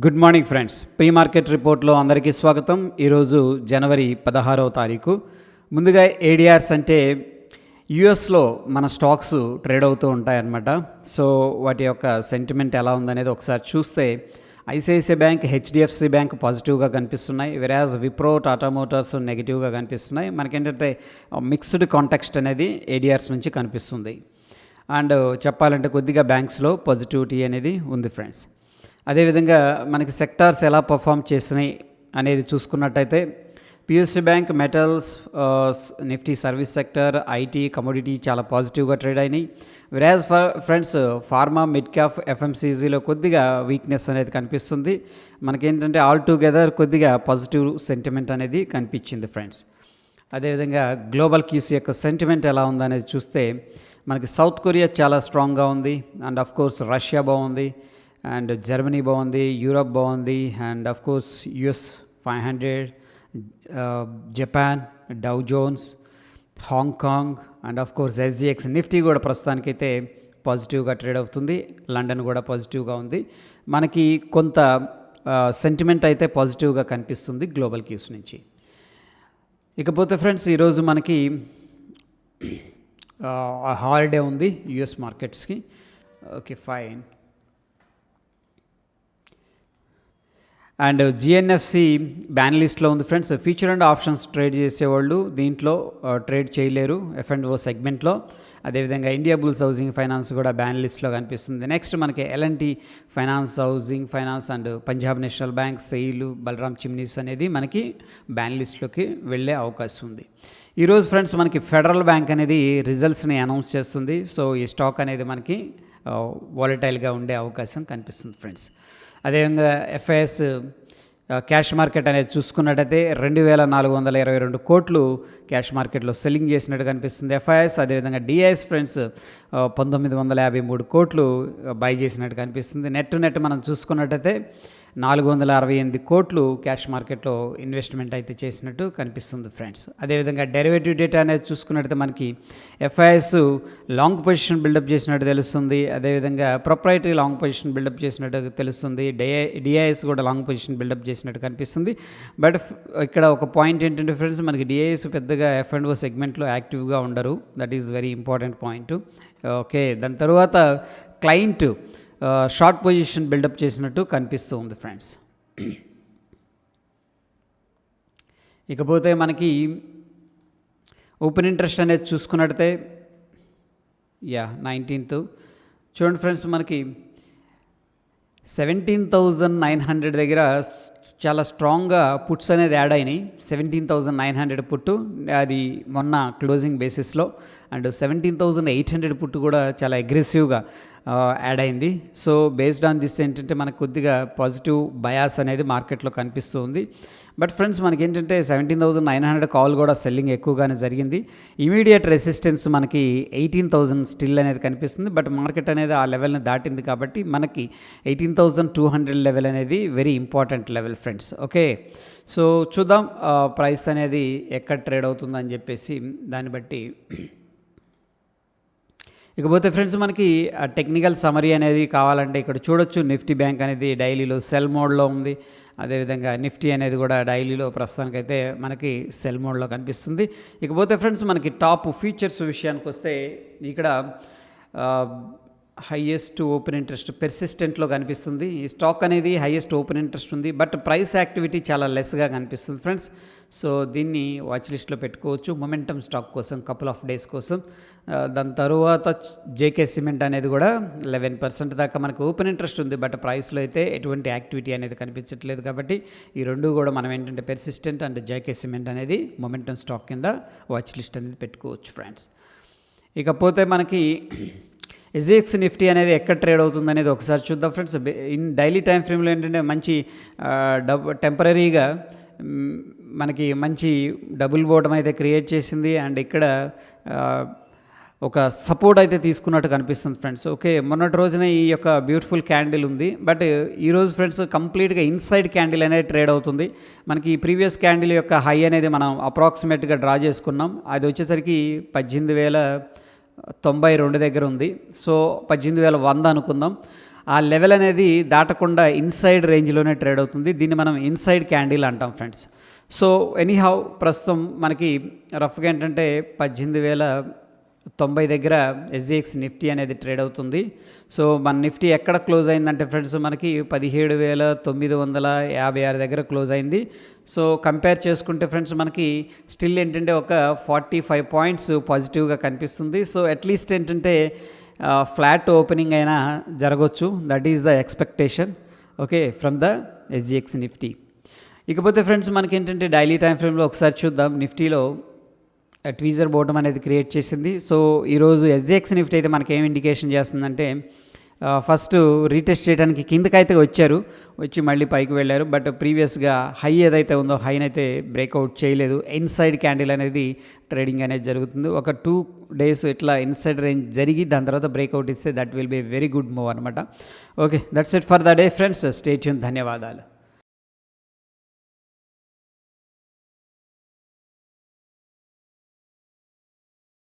Good morning friends. Pre market రిపోర్ట్లో అందరికీ స్వాగతం. ఈరోజు జనవరి 16వ తారీఖు. ముందుగా ఏడిఆర్స్ అంటే యుఎస్లో మన స్టాక్స్ ట్రేడ్ అవుతూ ఉంటాయన్నమాట. సో వాటి యొక్క సెంటిమెంట్ ఎలా ఉందనేది ఒకసారి చూస్తే ఐసిఐసిఐ బ్యాంక్, హెచ్డిఎఫ్సి బ్యాంక్ పాజిటివ్గా కనిపిస్తున్నాయి. వెరాజ్ విప్రో, టాటా మోటార్స్ నెగిటివ్గా కనిపిస్తున్నాయి. మనకేంటంటే మిక్స్డ్ కాంటెక్స్ట్ అనేది ఏడిఆర్స్ నుంచి కనిపిస్తుంది. అండ్ చెప్పాలంటే కొద్దిగా బ్యాంక్స్లో పాజిటివిటీ అనేది ఉంది ఫ్రెండ్స్. అదేవిధంగా మనకి సెక్టార్స్ ఎలా పర్ఫామ్ చేసినాయి అనేది చూసుకున్నట్టయితే PSC bank, metals, Nifty service sector, IT, commodity చాలా పాజిటివ్గా ట్రేడ్ అయినాయి. వెరాజ్ ఫ్రెండ్స్ ఫార్మా, మిడ్ క్యాప్, ఎఫ్ఎంసీజీలో కొద్దిగా వీక్నెస్ అనేది కనిపిస్తుంది. మనకేంటంటే ఆల్ టుగెదర్ కొద్దిగా పాజిటివ్ సెంటిమెంట్ అనేది కనిపించింది ఫ్రెండ్స్. అదేవిధంగా గ్లోబల్ క్యూస్ యొక్క సెంటిమెంట్ ఎలా ఉందనేది చూస్తే మనకి సౌత్ కొరియా చాలా స్ట్రాంగ్గా ఉంది. అండ్ ఆఫ్ కోర్స్ రష్యా బాగుంది, అండ్ జర్మనీ బాగుంది, యూరప్ బాగుంది, and of course US 500, Japan, Dow Jones, Hong Kong, and of course SGX. Nifty కూడా ప్రస్తుతానికైతే పాజిటివ్గా ట్రేడ్ అవుతుంది. లండన్ కూడా పాజిటివ్గా ఉంది. మనకి కొంత సెంటిమెంట్ అయితే పాజిటివ్గా కనిపిస్తుంది గ్లోబల్ క్యూస్ నుంచి. ఇకపోతే ఫ్రెండ్స్ ఈరోజు మనకి హాలిడే ఉంది యుఎస్ మార్కెట్స్కి. Okay fine. And GNFC ban లిస్ట్లో ఉంది friends. Future and options trade చేసేవాళ్ళు దీంట్లో ట్రేడ్ చేయలేరు ఎఫ్&ఓ సెగ్మెంట్లో. అదేవిధంగా ఇండియా బుల్స్ హౌసింగ్ ఫైనాన్స్ కూడా బ్యాన్ లిస్ట్లో కనిపిస్తుంది. నెక్స్ట్ మనకి LNT finance, housing finance, and Punjab national bank, SAIL, బలరామ్ చిమ్నీస్ అనేది మనకి బ్యాన్ లిస్ట్లోకి వెళ్ళే అవకాశం ఉంది. ఈరోజు ఫ్రెండ్స్ మనకి ఫెడరల్ బ్యాంక్ అనేది రిజల్ట్స్ని అనౌన్స్ చేస్తుంది. సో ఈ స్టాక్ అనేది మనకి వాలటైల్గా ఉండే అవకాశం కనిపిస్తుంది ఫ్రెండ్స్. అదేవిధంగా ఎఫ్ఐఎస్ క్యాష్ మార్కెట్ అనేది చూసుకున్నట్టయితే 2422 కోట్లు క్యాష్ మార్కెట్లో సెల్లింగ్ చేసినట్టు కనిపిస్తుంది ఎఫ్ఐఎస్. అదేవిధంగా డిఐఎస్ ఫ్రెండ్స్ 1953 కోట్లు బై చేసినట్టు కనిపిస్తుంది. నెట్ మనం చూసుకున్నట్టయితే 468 కోట్లు క్యాష్ మార్కెట్లో ఇన్వెస్ట్మెంట్ అయితే చేసినట్టు కనిపిస్తుంది ఫ్రెండ్స్. అదేవిధంగా డెరివేటివ్ డేటా అనేది చూసుకున్నట్టయితే మనకి ఎఫ్ఐఎస్ లాంగ్ పొజిషన్ బిల్డప్ చేసినట్టు తెలుస్తుంది. అదేవిధంగా ప్రొప్రైటరీ లాంగ్ పొజిషన్ బిల్డప్ చేసినట్టు తెలుస్తుంది. డిఐఎస్ కూడా లాంగ్ పొజిషన్ బిల్డప్ చేసినట్టు కనిపిస్తుంది. బట్ ఇక్కడ ఒక పాయింట్ ఏంటంటే ఫ్రెండ్స్ మనకి డిఐఎస్ పెద్దగా ఎఫ్&ఓ సెగ్మెంట్లో యాక్టివ్గా ఉండరు. That is very important point. Okay, దాని తర్వాత క్లయింట్ షార్ట్ పొజిషన్ బిల్డప్ చేసినట్టు కనిపిస్తూ ఉంది ఫ్రెండ్స్. ఇకపోతే మనకి ఓపెన్ ఇంట్రెస్ట్ అనేది చూసుకున్నట్టయితే 19th చూడండి ఫ్రెండ్స్, మనకి 17,900 దగ్గర చాలా స్ట్రాంగ్గా పుట్స్ అనేది యాడ్ అయినాయి. 17,900 పుట్టు అది మొన్న క్లోజింగ్ బేసిస్లో, అండ్ 17,800 పుట్టు కూడా చాలా అగ్రెసివ్గా యాడ్ అయింది. సో బేస్డ్ ఆన్ దిస్ ఏంటంటే మనకు కొద్దిగా పాజిటివ్ బయాస్ అనేది మార్కెట్లో కనిపిస్తూ ఉంది. బట్ ఫ్రెండ్స్ మనకి ఏంటంటే 17,900 కాల్ కూడా సెల్లింగ్ ఎక్కువగానే జరిగింది. ఇమీడియట్ రెసిస్టెన్స్ మనకి 18,000 స్టిల్ అనేది కనిపిస్తుంది. బట్ మార్కెట్ అనేది ఆ లెవెల్ని దాటింది కాబట్టి మనకి 18,200 లెవెల్ అనేది very important level friends. Okay, so చూద్దాం ప్రైస్ అనేది ఎక్కడ ట్రేడ్ అవుతుందని చెప్పేసి దాన్ని బట్టి. ఇకపోతే ఫ్రెండ్స్ మనకి టెక్నికల్ సమరీ అనేది కావాలంటే ఇక్కడ చూడొచ్చు. నిఫ్టీ బ్యాంక్ అనేది డైలీలో సెల్ మోడ్లో ఉంది. అదేవిధంగా నిఫ్టీ అనేది కూడా డైలీలో ప్రస్తుతానికైతే మనకి సెల్ మోడ్లో కనిపిస్తుంది. ఇకపోతే ఫ్రెండ్స్ మనకి టాప్ ఫీచర్స్ విషయానికి వస్తే ఇక్కడ హైయెస్ట్ ఓపెన్ ఇంట్రెస్ట్ పెర్సిస్టెంట్లో కనిపిస్తుంది. ఈ స్టాక్ అనేది హైయెస్ట్ ఓపెన్ ఇంట్రెస్ట్ ఉంది. బట్ ప్రైస్ యాక్టివిటీ చాలా లెస్గా కనిపిస్తుంది ఫ్రెండ్స్. సో దీన్ని వాచ్ లిస్ట్లో పెట్టుకోవచ్చు మొమెంటమ్ స్టాక్ కోసం, కపుల్ ఆఫ్ డేస్ కోసం. దాని తరువాత జేకే సిమెంట్ అనేది కూడా 11% దాకా మనకు ఓపెన్ ఇంట్రెస్ట్ ఉంది. బట్ ప్రైస్లో అయితే ఎటువంటి యాక్టివిటీ అనేది కనిపించట్లేదు. కాబట్టి ఈ రెండు కూడా మనం ఏంటంటే పెర్సిస్టెంట్ అండ్ జేకే సిమెంట్ అనేది మొమెంటమ్ స్టాక్ కింద వాచ్ లిస్ట్ అనేది పెట్టుకోవచ్చు ఫ్రెండ్స్. ఇకపోతే మనకి ఎస్జిఎక్స్ నిఫ్టీ అనేది ఎక్కడ ట్రేడ్ అవుతుంది అనేది ఒకసారి చూద్దాం ఫ్రెండ్స్. ఇన్ డైలీ టైం ఫ్రేమ్లో ఏంటంటే మంచి టెంపరీగా మనకి మంచి డబుల్ బాటమ్ అయితే క్రియేట్ చేసింది. అండ్ ఇక్కడ ఒక సపోర్ట్ అయితే తీసుకున్నట్టు కనిపిస్తుంది ఫ్రెండ్స్. ఓకే, మొన్నటి రోజున ఈ యొక్క బ్యూటిఫుల్ క్యాండిల్ ఉంది. బట్ ఈరోజు ఫ్రెండ్స్ కంప్లీట్గా ఇన్సైడ్ క్యాండిల్ అనేది ట్రేడ్ అవుతుంది. మనకి ఈ ప్రీవియస్ క్యాండిల్ యొక్క హై అనేది మనం అప్రాక్సిమేట్గా డ్రా చేసుకున్నాం. అది వచ్చేసరికి 18,092 దగ్గర ఉంది. సో 18,100 అనుకుందాం. ఆ లెవెల్ అనేది దాటకుండా ఇన్సైడ్ రేంజ్లోనే ట్రేడ్ అవుతుంది. దీన్ని మనం ఇన్సైడ్ క్యాండిల్ అంటాం ఫ్రెండ్స్. సో ఎనీహౌ ప్రస్తుతం మనకి రఫ్గా ఏంటంటే 18,090 దగ్గర ఎస్జిఎక్స్ నిఫ్టీ అనేది ట్రేడ్ అవుతుంది. సో మన నిఫ్టీ ఎక్కడ క్లోజ్ అయిందంటే ఫ్రెండ్స్ మనకి 17,956 దగ్గర క్లోజ్ అయింది. సో కంపేర్ చేసుకుంటే ఫ్రెండ్స్ మనకి స్టిల్ ఏంటంటే ఒక 45 పాయింట్స్ పాజిటివ్గా కనిపిస్తుంది. సో అట్లీస్ట్ ఏంటంటే ఫ్లాట్ ఓపెనింగ్ అయినా జరగవచ్చు. That is the expectation okay from the SGX Nifty. ఇకపోతే ఫ్రెండ్స్ మనకి ఏంటంటే డైలీ టైం ఫ్రేమ్లో ఒకసారి చూద్దాం. నిఫ్టీలో ట్వీజర్ బోటం అనేది క్రియేట్ చేసింది. సో ఈరోజు ఎస్జిఎక్స్ నిఫ్టీ అయితే మనకి ఏం ఇండికేషన్ చేస్తుందంటే ఫస్ట్ రీటెస్ట్ చేయడానికి కిందకైతే వచ్చారు, వచ్చి మళ్ళీ పైకి వెళ్ళారు. బట్ ప్రీవియస్గా హై ఏదైతే ఉందో హైనైతే బ్రేక్అవుట్ చేయలేదు. ఇన్సైడ్ క్యాండిల్ అనేది ట్రేడింగ్ అనేది జరుగుతుంది. ఒక 2 days ఇట్లా ఇన్సైడ్ రేంజ్ జరిగి దాని తర్వాత బ్రేక్అవుట్ ఇస్తే that will be very good move అనమాట. Okay, that's it for the day friends. Stay tune. ధన్యవాదాలు.